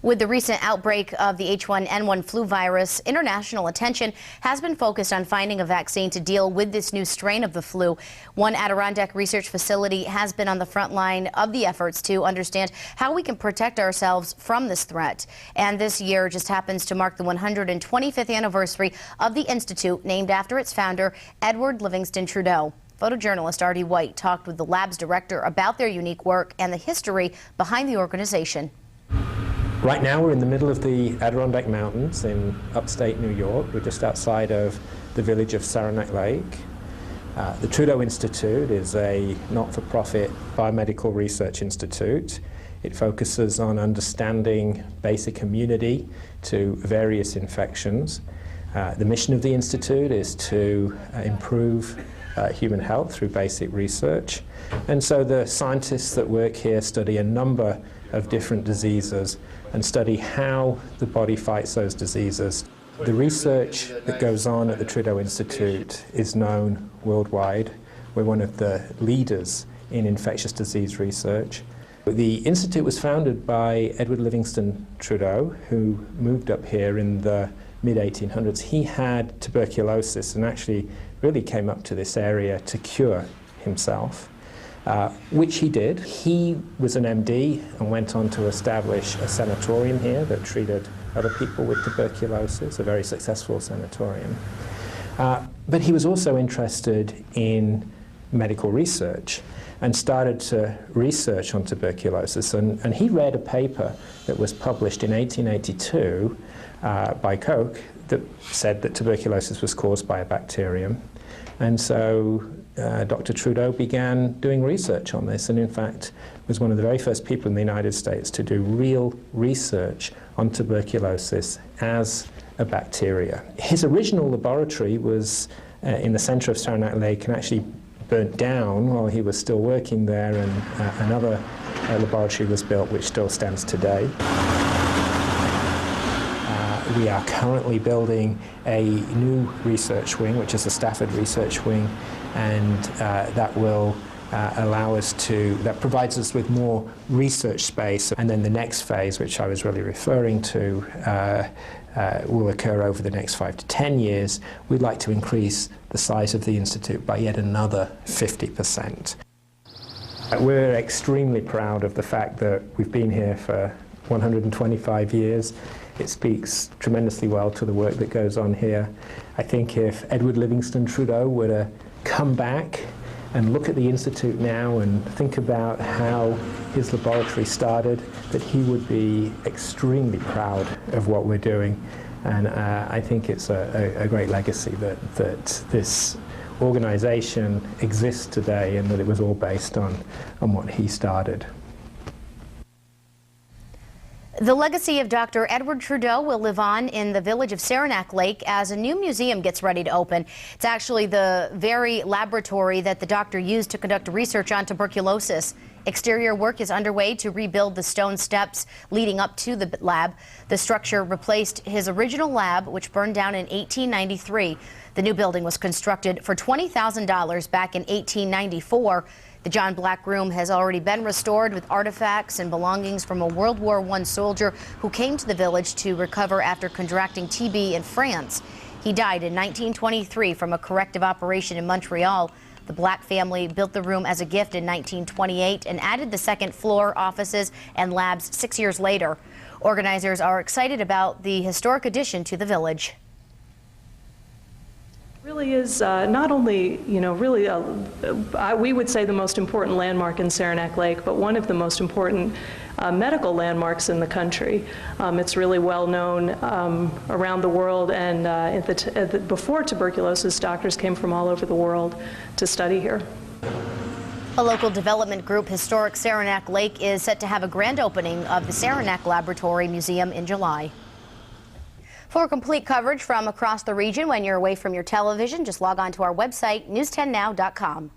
With the recent outbreak of the H1N1 flu virus, international attention has been focused on finding a vaccine to deal with this new strain of the flu. One Adirondack research facility has been on the front line of the efforts to understand how we can protect ourselves from this threat. And this year just happens to mark the 125th anniversary of the institute, named after its founder, Edward Livingston Trudeau. Photojournalist Artie White talked with the lab's director about their unique work and the history behind the organization. Right now we're in the middle of the Adirondack Mountains in upstate New York. We're just outside of the village of Saranac Lake. The Trudeau Institute is a not-for-profit biomedical research institute. It focuses on understanding basic immunity to various infections. The mission of the institute is to improve human health through basic research. And so the scientists that work here study a number of different diseases and study how the body fights those diseases. The research that goes on at the Trudeau Institute is known worldwide. We're one of the leaders in infectious disease research. The institute was founded by Edward Livingston Trudeau, who moved up here in the mid-1800s. He had tuberculosis and actually really came up to this area to cure himself. Which he did. He was an MD and went on to establish a sanatorium here that treated other people with tuberculosis, a very successful sanatorium. But he was also interested in medical research and started to research on tuberculosis. And he read a paper that was published in 1882 by Koch that said that tuberculosis was caused by a bacterium. And so Dr. Trudeau began doing research on this, and in fact was one of the very first people in the United States to do real research on tuberculosis as a bacteria. His original laboratory was in the center of Saranac Lake and actually burnt down while he was still working there, and another laboratory was built which still stands today. We are currently building a new research wing, which is the Stafford Research Wing, and that will allow us to, that provides us with more research space. And then the next phase, which I was really referring to, will occur over the next 5 to 10 years. We'd like to increase the size of the Institute by yet another 50%. We're extremely proud of the fact that we've been here for 125 years. It speaks tremendously well to the work that goes on here. I think if Edward Livingston Trudeau were to come back and look at the Institute now and think about how his laboratory started, that he would be extremely proud of what we're doing. And I think it's a great legacy that this organization exists today, and that it was all based on what he started. The legacy of Dr. Edward Trudeau will live on in the village of Saranac Lake as a new museum gets ready to open. It's actually the very laboratory that the doctor used to conduct research on tuberculosis. Exterior work is underway to rebuild the stone steps leading up to the lab. The structure replaced his original lab, which burned down in 1893. The new building was constructed for $20,000 back in 1894. The John Black Room has already been restored with artifacts and belongings from a World War I soldier who came to the village to recover after contracting TB in France. He died in 1923 from a corrective operation in Montreal. The Black family built the room as a gift in 1928 and added the second floor, offices, and labs 6 years later. Organizers are excited about the historic addition to the village. Really is not only, really we would say the most important landmark in Saranac Lake, but one of the most important medical landmarks in the country. It's really well known around the world, and before tuberculosis, doctors came from all over the world to study here. A local development group, Historic Saranac Lake, is set to have a grand opening of the Saranac Laboratory Museum in July. For complete coverage from across the region when you're away from your television, just log on to our website, news10now.com.